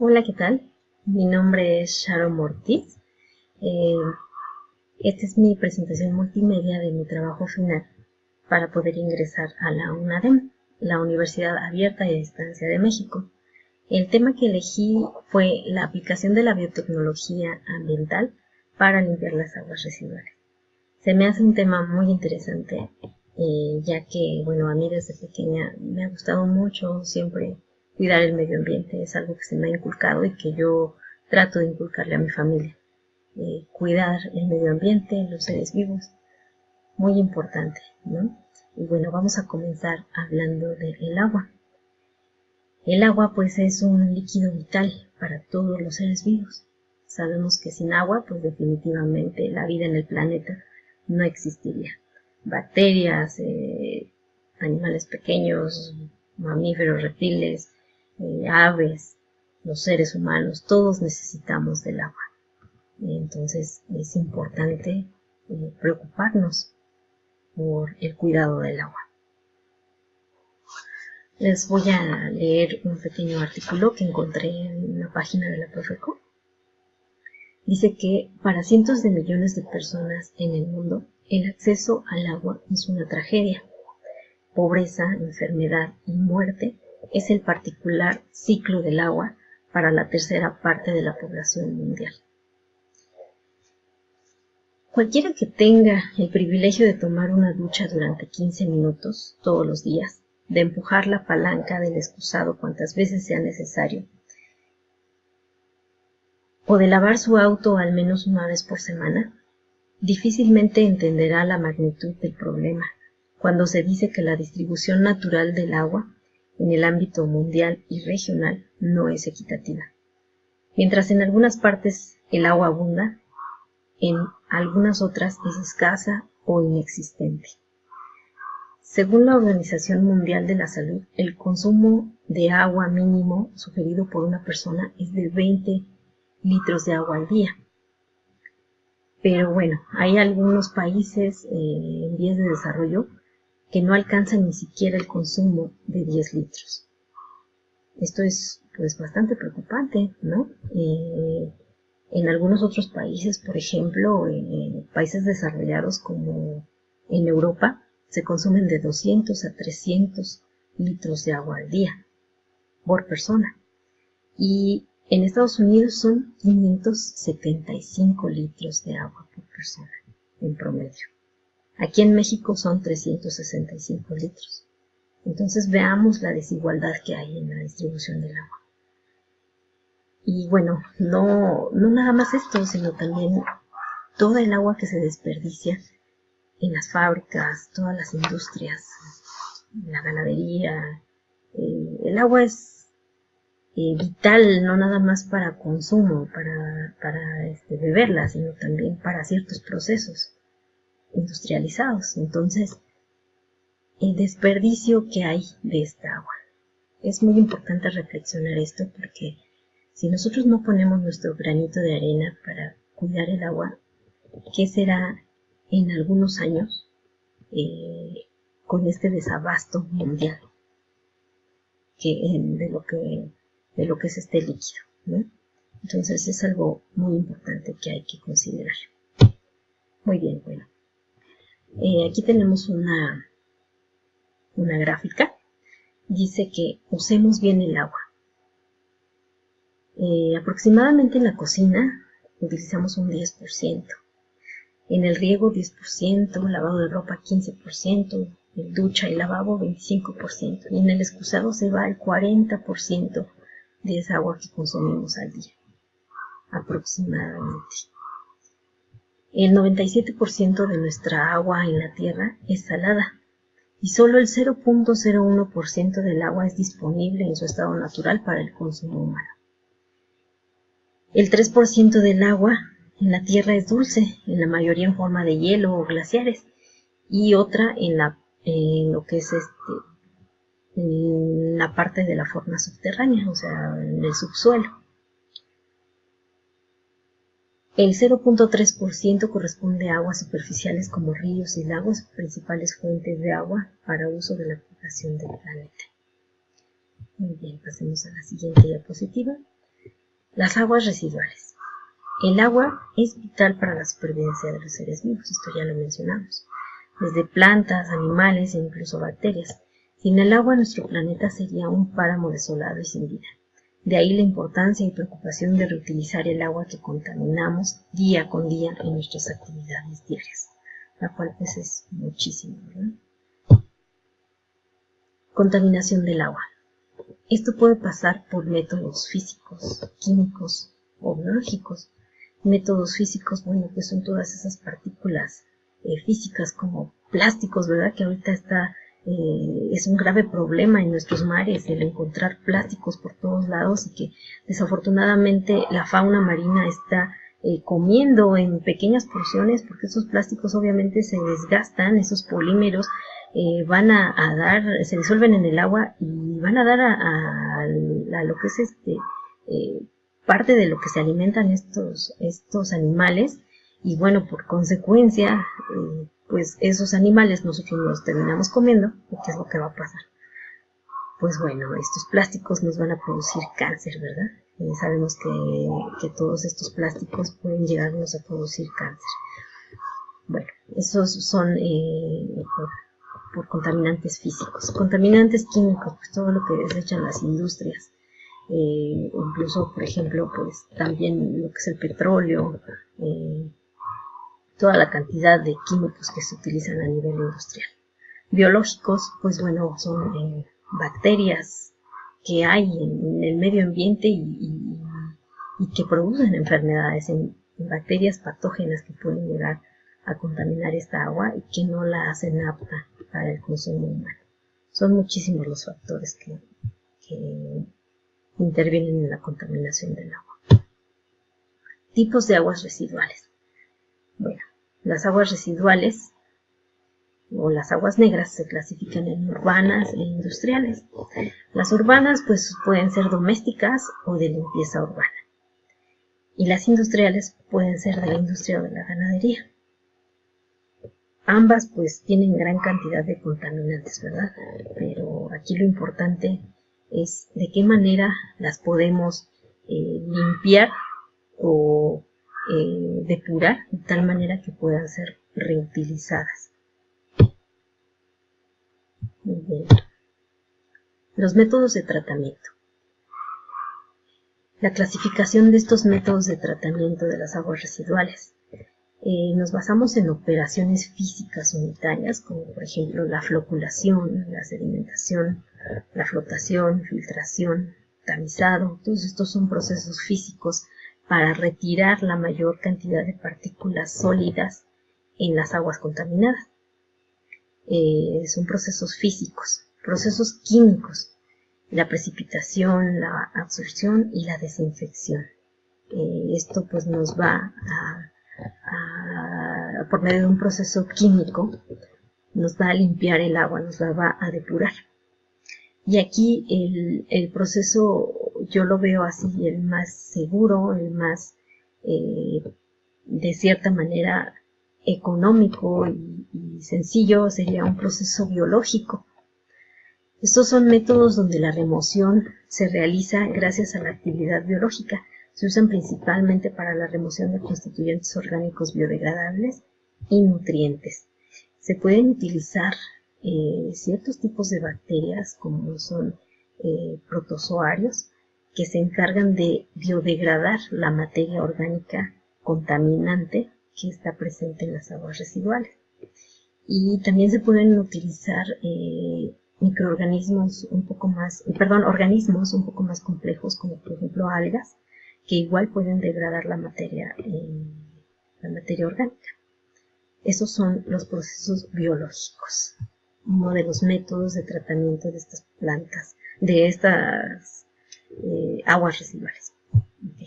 Hola, ¿qué tal? Mi nombre es Sharon Ortiz. Eh, Esta es mi presentación multimedia de mi trabajo final para poder ingresar a la UNADEM, la Universidad Abierta y a Distancia de México. El tema que elegí fue la aplicación de la biotecnología ambiental para limpiar las aguas residuales. Se me hace un tema muy interesante, ya que, bueno, a mí desde pequeña me ha gustado mucho siempre cuidar el medio ambiente. Es algo que se me ha inculcado y que yo trato de inculcarle a mi familia. Cuidar el medio ambiente, los seres vivos, muy importante, ¿no? Y bueno, vamos a comenzar hablando del agua. El agua, pues, es un líquido vital para todos los seres vivos. Sabemos que sin agua, pues definitivamente la vida en el planeta no existiría. Bacterias, animales pequeños, mamíferos, reptiles, aves, los seres humanos, todos necesitamos del agua. Entonces es importante preocuparnos por el cuidado del agua. Les voy a leer un pequeño artículo que encontré en la página de la Profeco. Dice que para cientos de millones de personas en el mundo, el acceso al agua es una tragedia. Pobreza, enfermedad y muerte es el particular ciclo del agua para la tercera parte de la población mundial. Cualquiera que tenga el privilegio de tomar una ducha durante 15 minutos todos los días, de empujar la palanca del excusado cuantas veces sea necesario, o de lavar su auto al menos una vez por semana, difícilmente entenderá la magnitud del problema cuando se dice que la distribución natural del agua en el ámbito mundial y regional no es equitativa. Mientras en algunas partes el agua abunda, en algunas otras es escasa o inexistente. Según la Organización Mundial de la Salud, el consumo de agua mínimo sugerido por una persona es de 20 litros de agua al día. Pero bueno, hay algunos países en vías de desarrollo que no alcanzan ni siquiera el consumo de 10 litros. Esto es pues bastante preocupante, ¿no? En algunos otros países, por ejemplo, en países desarrollados como en Europa, se consumen de 200 a 300 litros de agua al día por persona. Y en Estados Unidos son 575 litros de agua por persona en promedio. Aquí en México son 365 litros. Entonces veamos la desigualdad que hay en la distribución del agua. Y bueno, no nada más esto, sino también toda el agua que se desperdicia en las fábricas, todas las industrias, la ganadería. El agua es vital, no nada más para consumo, para beberla, sino también para ciertos procesos industrializados. Entonces, el desperdicio que hay de esta agua. Es muy importante reflexionar esto porque si nosotros no ponemos nuestro granito de arena para cuidar el agua, ¿qué será en algunos años con este desabasto mundial de lo que es este líquido, ¿no? Entonces es algo muy importante que hay que considerar. Muy bien, bueno. Aquí tenemos una gráfica. Dice que usemos bien el agua. Aproximadamente en la cocina utilizamos un 10%. En el riego 10%, lavado de ropa 15%, en ducha y lavabo 25%. Y en el excusado se va el 40% de esa agua que consumimos al día, aproximadamente. El 97% de nuestra agua en la tierra es salada y solo el 0.01% del agua es disponible en su estado natural para el consumo humano. El 3% del agua en la tierra es dulce, en la mayoría en forma de hielo o glaciares, y otra en lo que es en la parte de la forma subterránea, o sea, en el subsuelo. El 0.3% corresponde a aguas superficiales como ríos y lagos, principales fuentes de agua para uso de la población del planeta. Muy bien, pasemos a la siguiente diapositiva. Las aguas residuales. El agua es vital para la supervivencia de los seres vivos, esto ya lo mencionamos, desde plantas, animales e incluso bacterias. Sin el agua nuestro planeta sería un páramo desolado y sin vida. De ahí la importancia y preocupación de reutilizar el agua que contaminamos día con día en nuestras actividades diarias, la cual pues es muchísimo, ¿verdad? Contaminación del agua. Esto puede pasar por métodos físicos, químicos o biológicos. Métodos físicos, bueno, pues son todas esas partículas físicas como plásticos, ¿verdad? Que ahorita es un grave problema en nuestros mares el encontrar plásticos por todos lados y que desafortunadamente la fauna marina está comiendo en pequeñas porciones porque esos plásticos obviamente se desgastan, esos polímeros se disuelven en el agua y van a dar a lo que es parte de lo que se alimentan estos animales y bueno, por consecuencia pues esos animales nosotros los terminamos comiendo. ¿Y qué es lo que va a pasar? Pues bueno, estos plásticos nos van a producir cáncer, ¿verdad? Sabemos que todos estos plásticos pueden llegarnos a producir cáncer. Bueno, esos son por contaminantes físicos. Contaminantes químicos, pues todo lo que desechan las industrias. Incluso, por ejemplo, pues también lo que es el petróleo, toda la cantidad de químicos que se utilizan a nivel industrial. Biológicos, pues bueno, son bacterias que hay en el medio ambiente y que producen enfermedades, en bacterias patógenas que pueden llegar a contaminar esta agua y que no la hacen apta para el consumo humano. Son muchísimos los factores que intervienen en la contaminación del agua. Tipos de aguas residuales. Bueno, las aguas residuales o las aguas negras se clasifican en urbanas e industriales. Las urbanas pues pueden ser domésticas o de limpieza urbana. Y las industriales pueden ser de la industria o de la ganadería. Ambas pues tienen gran cantidad de contaminantes, ¿verdad? Pero aquí lo importante es de qué manera las podemos limpiar o depurar de tal manera que puedan ser reutilizadas. Bien. Los métodos de tratamiento. La clasificación de estos métodos de tratamiento de las aguas residuales. Nos basamos en operaciones físicas unitarias, como por ejemplo la floculación, la sedimentación, la flotación, filtración, tamizado. Todos estos son procesos físicos para retirar la mayor cantidad de partículas sólidas en las aguas contaminadas. Son procesos físicos. Procesos químicos, la precipitación, la absorción y la desinfección. Esto pues nos va por medio de un proceso químico, nos va a limpiar el agua, nos la va a depurar. Y aquí el proceso yo lo veo así, el más seguro, el más de cierta manera económico y sencillo sería un proceso biológico. Estos son métodos donde la remoción se realiza gracias a la actividad biológica. Se usan principalmente para la remoción de constituyentes orgánicos biodegradables y nutrientes. Se pueden utilizar ciertos tipos de bacterias como son protozoarios que se encargan de biodegradar la materia orgánica contaminante que está presente en las aguas residuales. Y también se pueden utilizar organismos un poco más complejos como por ejemplo algas que igual pueden degradar la materia orgánica. Esos son los procesos biológicos, uno de los métodos de tratamiento de estas plantas, de estas aguas residuales. Okay.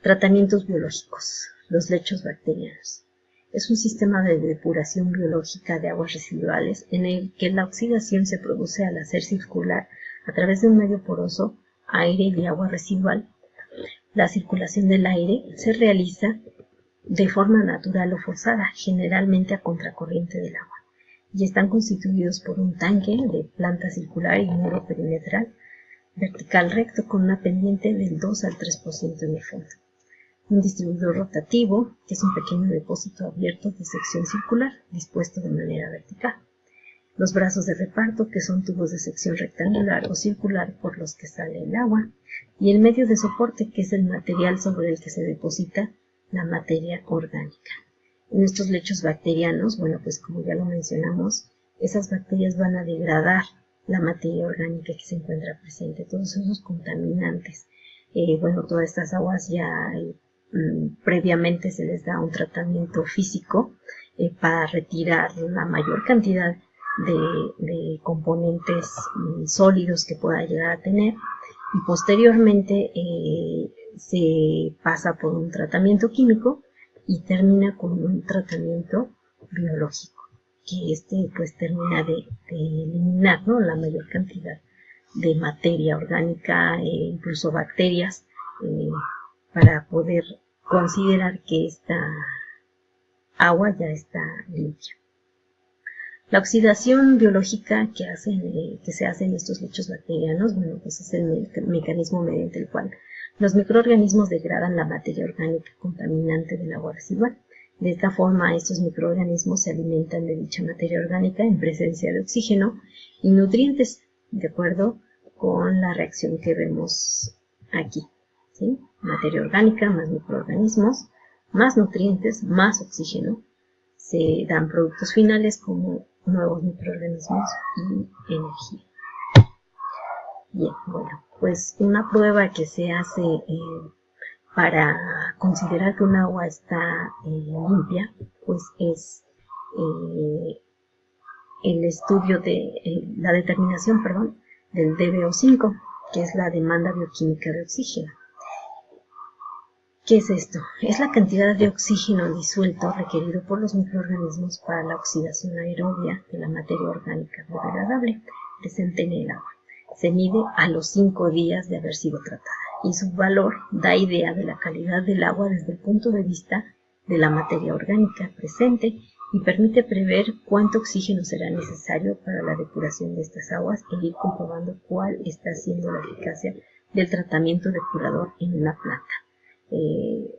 Tratamientos biológicos, los lechos bacterianos. Es un sistema de depuración biológica de aguas residuales en el que la oxidación se produce al hacer circular a través de un medio poroso aire y agua residual. La circulación del aire se realiza de forma natural o forzada, generalmente a contracorriente del agua, y están constituidos por un tanque de planta circular y muro perimetral. vertical recto con una pendiente del 2 al 3% en el fondo. Un distribuidor rotativo, que es un pequeño depósito abierto de sección circular dispuesto de manera vertical. Los brazos de reparto, que son tubos de sección rectangular o circular por los que sale el agua, y el medio de soporte, que es el material sobre el que se deposita la materia orgánica. En estos lechos bacterianos, bueno, pues como ya lo mencionamos, esas bacterias van a degradar la materia orgánica que se encuentra presente, todos esos contaminantes. Bueno, todas estas aguas ya previamente se les da un tratamiento físico para retirar la mayor cantidad de componentes sólidos que pueda llegar a tener, y posteriormente se pasa por un tratamiento químico y termina con un tratamiento biológico, que pues termina de eliminar, ¿no?, la mayor cantidad de materia orgánica, incluso bacterias, para poder considerar que esta agua ya está limpia. La oxidación biológica que se hace en estos lechos bacterianos, bueno, pues es el mecanismo mediante el cual los microorganismos degradan la materia orgánica contaminante del agua residual. De esta forma, estos microorganismos se alimentan de dicha materia orgánica en presencia de oxígeno y nutrientes, de acuerdo con la reacción que vemos aquí, ¿sí? Materia orgánica más microorganismos, más nutrientes, más oxígeno. Se dan productos finales como nuevos microorganismos y energía. Bien, bueno, pues una prueba que se hace para considerar que un agua está limpia, pues es el estudio de la determinación, del DBO5, que es la demanda bioquímica de oxígeno. ¿Qué es esto? Es la cantidad de oxígeno disuelto requerido por los microorganismos para la oxidación aerobia de la materia orgánica biodegradable presente en el agua. Se mide a los 5 días de haber sido tratada y su valor da idea de la calidad del agua desde el punto de vista de la materia orgánica presente y permite prever cuánto oxígeno será necesario para la depuración de estas aguas e ir comprobando cuál está siendo la eficacia del tratamiento depurador en una planta.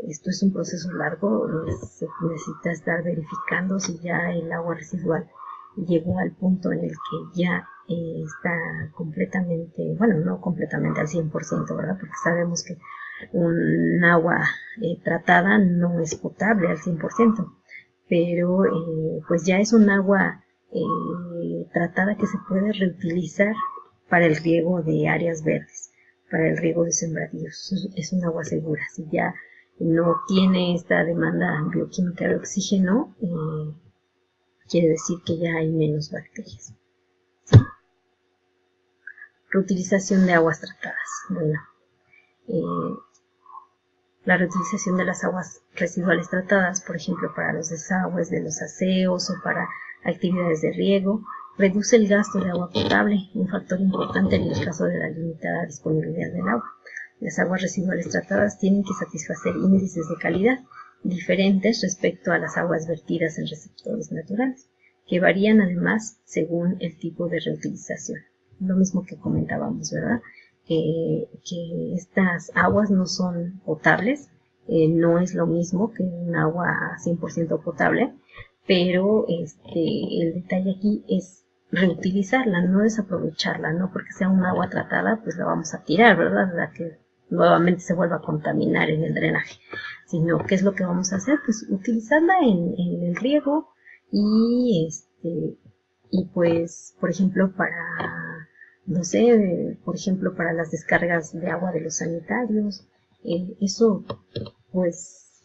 Esto es un proceso largo, se necesita estar verificando si ya el agua residual llegó al punto en el que ya está completamente, bueno, no completamente al 100%, ¿verdad? Porque sabemos que un agua tratada no es potable al 100%, pero pues ya es un agua tratada que se puede reutilizar para el riego de áreas verdes, para el riego de sembradíos. Es un agua segura. Si ya no tiene esta demanda bioquímica de oxígeno, quiere decir que ya hay menos bacterias. ¿Sí? Reutilización de aguas tratadas. Bueno, la reutilización de las aguas residuales tratadas, por ejemplo, para los desagües de los aseos o para actividades de riego, reduce el gasto de agua potable, un factor importante en el caso de la limitada disponibilidad del agua. Las aguas residuales tratadas tienen que satisfacer índices de calidad diferentes respecto a las aguas vertidas en receptores naturales, que varían además según el tipo de reutilización. Lo mismo que comentábamos, ¿verdad? Que estas aguas no son potables, no es lo mismo que un agua 100% potable, pero el detalle aquí es reutilizarla, no desaprovecharla, no porque sea un agua tratada, pues la vamos a tirar, ¿verdad? La que nuevamente se vuelva a contaminar en el drenaje, sino ¿qué es lo que vamos a hacer? Pues utilizarla en el riego y pues, por ejemplo, no sé, por ejemplo, para las descargas de agua de los sanitarios, eso pues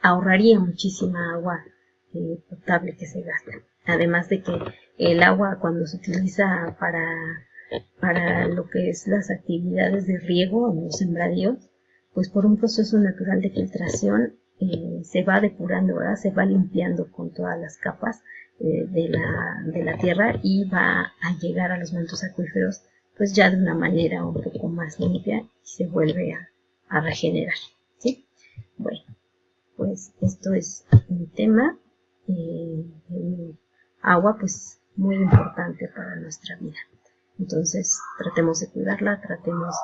ahorraría muchísima agua potable que se gasta. Además de que el agua cuando se utiliza para lo que es las actividades de riego en los sembradíos, pues por un proceso natural de filtración se va depurando, ¿verdad? Se va limpiando con todas las capas de la tierra y va a llegar a los mantos acuíferos pues ya de una manera un poco más limpia y se vuelve a regenerar, ¿sí? Bueno, pues esto es mi tema. El agua pues muy importante para nuestra vida. Entonces, tratemos de cuidarla, tratemos